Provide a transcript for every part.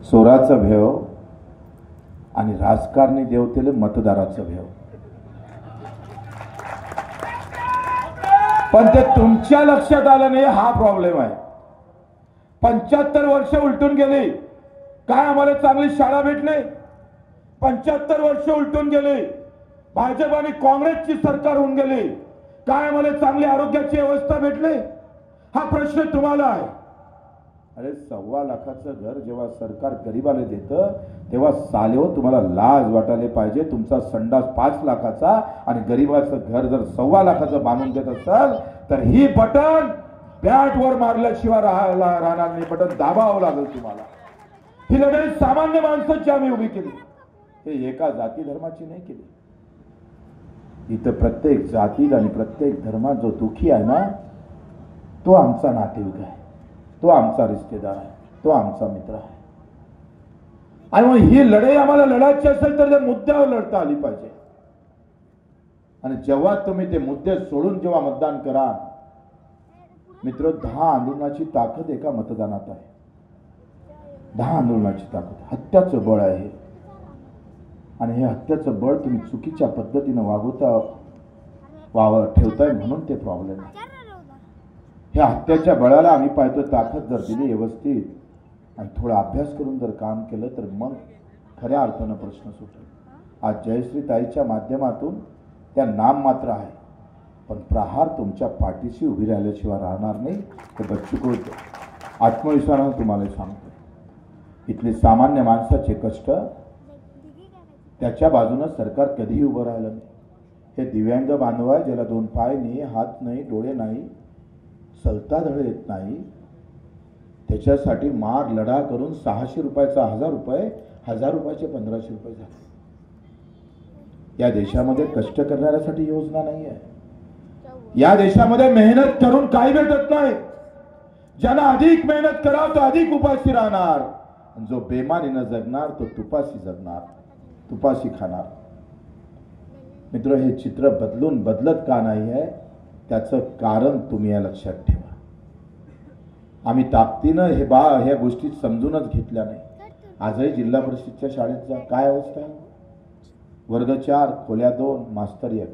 चोराचा भेव आणि राजकारणी देवतेले मतदाराचा भेव। पण ते तुमच्या लक्षात आलं नाही, हा प्रॉब्लेम आहे। 75 वर्ष उलटून गेली, काय आम्हाला चांगली शाळा भेटली? 75 वर्ष उलटून गेली, भाजप आणि काँग्रेसची सरकार होऊन गेली, काय आम्हाला चांगली आरोग्याची व्यवस्था भेटली? हा प्रश्न तुम्हाला आहे। अरे 1.25 लाखाचं घर जेव्हा सरकार गरीबाला देतं तेव्हा सालेहो तुम्हाला लाज वाटायला पाहिजे। तुमचा संडास 5 लाखाचा आणि गरीबाचं घर जर 1.25 लाखाचं बांधून देत असाल तर ही बटन बॅट वर मारल्याशिवाय राहणार नाही, बटन दाबावं लागेल तुम्हाला। ही लढाई सामान्य माणसाची आम्ही उभी केली, हे एका जाती धर्माची नाही केली। इथं प्रत्येक जातीत आणि प्रत्येक धर्मात जो दुखी आहे ना, तो आमचा नातेवाईक आहे, तो आमचा रिश्तेदार आहे, तो आमचा मित्र आहे। आणि मग ही लढाई आम्हाला लढायची असेल तर त्या मुद्द्यावर लढता आली पाहिजे। आणि जेव्हा तुम्ही ते मुद्दे सोडून जेव्हा मतदान करा मित्र, 10 आंदोलनाची ताकद एका मतदानात आहे। 10 आंदोलनाची ताकद, हत्याचं बळ आहे। आणि हे हत्याचं बळ तुम्ही चुकीच्या पद्धतीने ठेवताय म्हणून ते प्रॉब्लेम आहे। ह्या हत्याच्या बळाला आम्ही पाहतो ताकद जर दिली व्यवस्थित आणि थोडा अभ्यास करून जर काम केलं तर मग खऱ्या अर्थानं प्रश्न सुटेल। आज जयश्री ताईच्या माध्यमातून त्या नाम मात्र आहे, पण प्रहार तुमच्या पाठीशी उभी राहिल्याशिवाय राहणार नाही, ते बच्चू आत्मविश्वासाने तुम्हाला सांगतो। इथले सामान्य माणसाचे कष्ट त्याच्या बाजूने सरकार कधीही उभं राहिलं नाही। हे दिव्यांग बांधव आहे, ज्याला 2 पाय नाही, हात नाही, डोळे नाही, चलता धड येत नाही, त्याच्यासाठी मार लढा करून 600 रुपयाचा 1000 रुपये, 1000 रुपयाचे 1500 रुपये झाले। या देशामध्ये कष्ट करणाऱ्यासाठी योजना नाही आहे। या देशामध्ये मेहनत करून काही भेटत नाही। ज्यांना अधिक मेहनत करावं तो अधिक उपाशी राहणार, जो बेमानीनं जगणार तो तुपाशी जगणार, तुपाशी खाणार। मित्र, हे चित्र बदलत का नाही आहे त्याचं कारण तुम्ही या लक्षात ठेवा। आम्ही ताकदीनं ह्या गोष्टी समजूनच घेतल्या नाही। आजही जिल्हा परिषदच्या शाळेचा काय अवस्था आहे? वर्ग 4, खोल्या 2, मास्तर 1,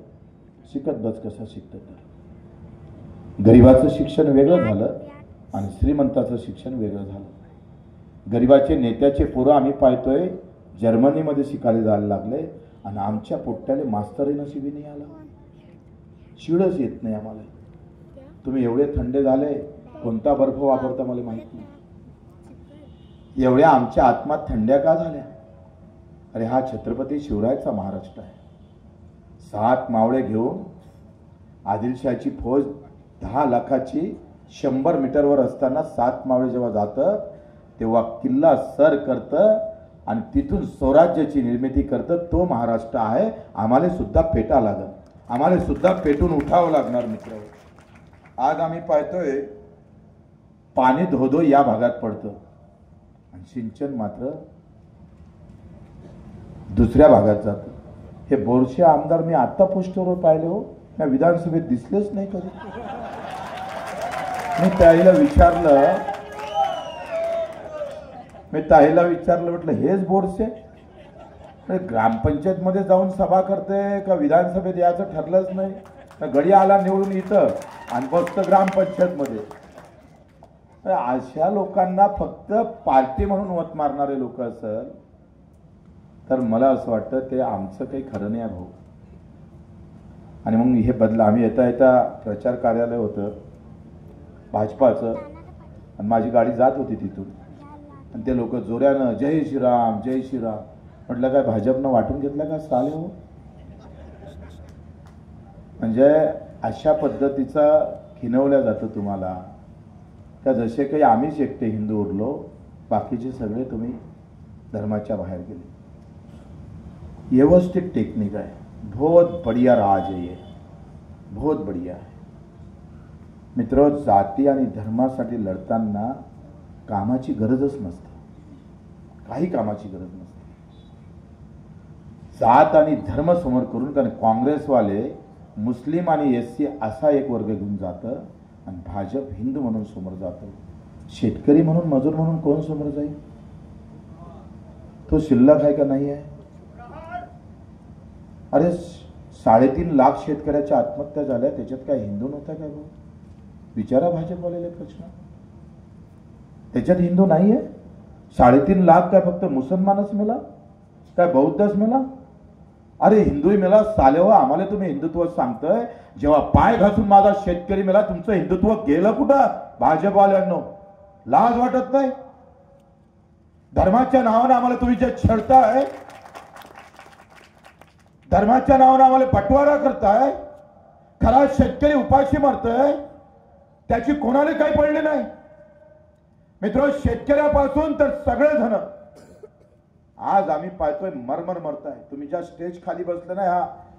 शिकत बस कसं शिकत तर। गरीबाचं शिक्षण वेगळं झालं आणि श्रीमंताचं शिक्षण वेगळं झालं। गरीबाचे नेत्याचे पोरं आम्ही पाहतोय जर्मनीमध्ये शिकायला जायला लागले आणि आमच्या पोट्ट्याला मास्तरही नशिबी नाही आला, शिडच येत नाही आम्हाला। तुम्ही एवढे थंडे झाले, कोणता बर्फ वापरता मला माहित नाही, एवढ्या आमच्या आत्मा थंड्या का झाल्या? अरे हा छत्रपती शिवरायाचा महाराष्ट्र आहे। 7 मावळे घेऊन आदिलशाहची फौज 10 लाखाची 100 मीटरवर असताना 7 मावळे जेव्हा जातं तेव्हा किल्ला सर करतं आणि तिथून स्वराज्याची निर्मिती करतं। तो महाराष्ट्र आहे, आम्हाला सुद्धा पेटा लागल, आम्हाला सुद्धा पेटून उठावं लागणार मित्र। आज आम्ही पाहतोय पाणी धोधो या भागात पडतं आणि सिंचन मात्र दुसऱ्या भागात जातं। हे बोरसे आमदार मी आता पोस्टरवर पाहिले हो, या विधानसभेत दिसलेच नाही कधी। मी ताईला विचारलं म्हटलं हेच बोरसे? ग्रामपंचायत मध्ये जाऊन सभा करते का विधानसभेत याचं ठरलंच नाही? गडी आला निवडून इथं आणि बसतं ग्रामपंचायत मध्ये। अशा लोकांना फक्त पार्टी म्हणून मत मारणारे लोक असेल तर मला असं वाटतं ते आमचं काही खरं नाही भाऊ। आणि मग हे बदला, आम्ही येता प्रचार कार्यालय होतं भाजपाचं आणि माझी गाडी जात होती तिथून आणि ते लोक जोऱ्यानं जय श्रीराम जय श्रीराम, म्हटलं काय भाजपनं वाटून घेतलं का साले हो? म्हणजे अशा पद्धतीचा खिनवल्या जातं तुम्हाला का जसे काही आम्हीच एकटे हिंदू उरलो, बाकीचे सगळे तुम्ही धर्माच्या बाहेर गेले। व्यवस्थित टेक्निक आहे, बहुत बढ़िया राज है ये, बहुत बढ़िया है मित्रों। जाती आणि धर्मासाठी लढताना कामाची गरजच नसते, काही कामाची गरज नसते। जात आणि धर्म समोर करून, कारण काँग्रेसवाले मुस्लिम आणि SC असा एक वर्ग घेऊन जातं आणि भाजप हिंदू म्हणून समोर जातं। शेतकरी म्हणून, मजूर म्हणून कोण समोर जाईल? तो शिल्लक आहे का नाही आहे? अरे 3.5 लाख शेतकऱ्याच्या आत्महत्या झाल्या, त्याच्यात काय हिंदू नव्हता काय? भाऊ विचारा भाजपवालेले प्रश्न. त्याच्यात हिंदू नाहीये? 3.5 लाख काय फक्त मुसलमानच मेला काय बौद्धच मेला? अरे हिंदूही मेला. सालेव आम्हाला तुम्ही हिंदुत्व सांगताय, जेव्हा पाय घासून माझा शेतकरी मेला तुमचं हिंदुत्व गेलं कुठं? भाजपवाल्यांनो लाज वाटत नाही? धर्माच्या नावानं आम्हाला तुम्ही जे छळताय, धर्माच्या नावानं आम्हाला बटवारा करताय, खरा शेतकरी उपाशी मरतोय, त्याची कोणाला काही पडले नाही. मित्र, शेतकऱ्यापासून तर सगळे जण आज आम्ही पाहतोय मरमर मरताय. तुम्ही ज्या स्टेज खाली बसले ना,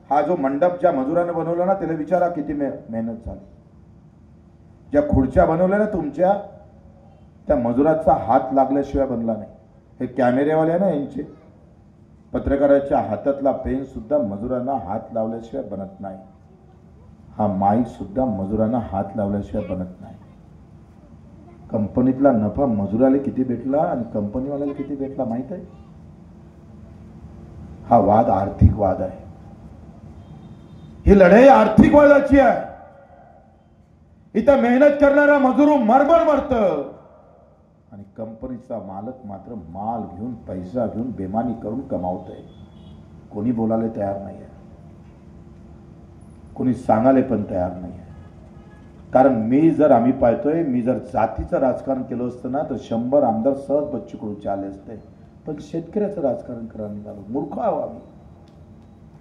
हा जो मंडप ज्या मजुराने बनवला ना, त्याला विचारा किती मेहनत झाली. ज्या खुर्च्या बनवल्या ना तुमच्या, त्या मजुराचा हात लागल्याशिवाय बनला नाही. हे कॅमेरेवाले ना, यांचे पत्रकाराच्या हातातला पेन सुद्धा मजुरांना हात लावल्याशिवाय बनत नाही. हा माईक सुद्धा मजुरांना हात लावल्याशिवाय बनत नाही. कंपनीतला नफा मजुराला किती भेटला आणि कंपनीवाल्याला किती भेटला माहित आहे? हा वाद आर्थिक वाद आहे. ही लढाई आर्थिक वादाची आहे. इथं मेहनत करणारा मजूर मरमर मरत आणि कंपनीचा मालक मात्र माल घेऊन, पैसा घेऊन बेमानी करून कमावतोय. कोणी बोलायला तयार नाही आहे, कोणी सांगायला पण तयार नाही आहे. कारण आम्ही पाहतोय, मी जर जातीचं राजकारण केलं असतं ना, तर 100 आमदार सहज बच्चू कडूचे आले असते. पण शेतकऱ्याचं राजकारण करायला निघालो. मूर्ख आहो आम्ही.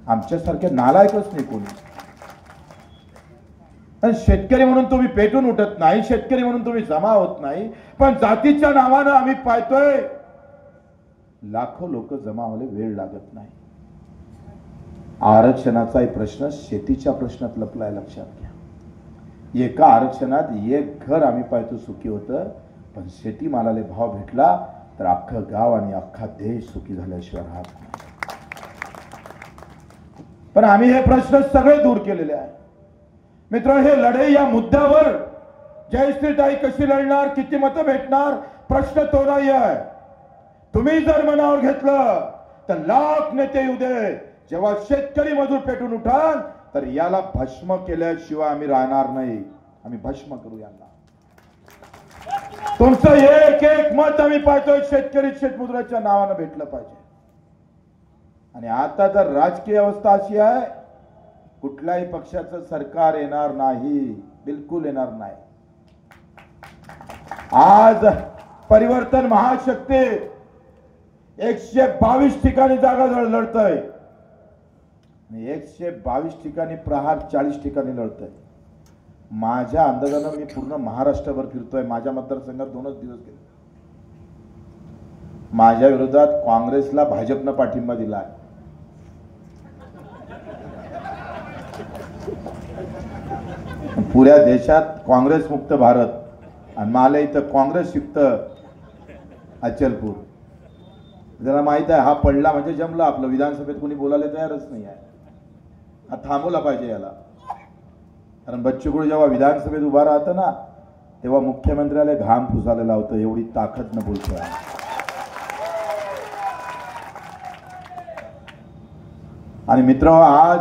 आमच्यासारखे नालायकच नाही कोणी. पण शेतकरी म्हणून तुम्ही पेटून उठत नाही, शेतकरी म्हणून तुम्ही जमा होत नाही. पण जातीच्या नावानं आम्ही पाहतोय लाखो लोक जमा व्हायला वेळ लागत नाही. आरक्षणाचा प्रश्न शेतीच्या प्रश्नात लपलाय, लक्षात घ्या. एका आरक्षणात एक घर आम्ही पाहतो सुखी होतं, पण शेतीमालाला भाव भेटला तर अख्खं गाव आणि अख्खा देश सुखी झाल्याशिवाय राहत नाही. पण आम्ही हे प्रश्न सगळे दूर केलेले आहे. मित्र, हे लढाई या मुद्द्यावर जयश्रीताई कशी लढणार, किती मतं भेटणार, प्रश्न तो नाही आहे. तुम्ही जर मनावर घेतलं तर लाख नेते येऊ दे, जेव्हा शेतकरी मजूर पेटून उठाल तर याला भस्म केल्याशिवाय आम्ही राहणार नाही. आम्ही भस्म करू यांना. तुमचं एक एक मत आम्ही पाहतोय शेतकरी शेतमजुराच्या नावानं भेटलं पाहिजे. आणि आता तर राजकीय अवस्था अशी आहे, कुठल्याही पक्षाचं सरकार येणार नाही, बिलकुल येणार नाही. आज परिवर्तन महाशक्ती 122 ठिकाणी जागा लढतय आणि 122 ठिकाणी प्रहार 40 ठिकाणी लढतय. माझ्या अंदाजानं मी पूर्ण महाराष्ट्रभर फिरतोय. माझ्या मतदारसंघात 2च दिवस गेले. माझ्या विरोधात काँग्रेसला भाजपनं पाठिंबा दिला आहे. पुऱ्या देशात काँग्रेस मुक्त भारत आणि मला इथं काँग्रेस युक्त अचलपूर. त्याला माहित आहे हा पडला म्हणजे जमला. आपलं विधानसभेत कोणी बोलायला तयारच नाही आहे. हा थांबवला पाहिजे याला. कारण बच्चू कडू जेव्हा विधानसभेत उभा राहतं ना, तेव्हा मुख्यमंत्र्याला घाम पुसायला लावतं, एवढी ताकद न बोलतोय. आणि मित्र, आज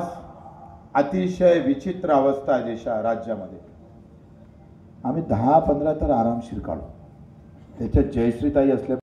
अतिशय विचित्र अवस्था आहे राज्यामध्ये. आम्ही 10-15 तर आरामशीर काढू. त्याच्यात जयश्रीताई असल्या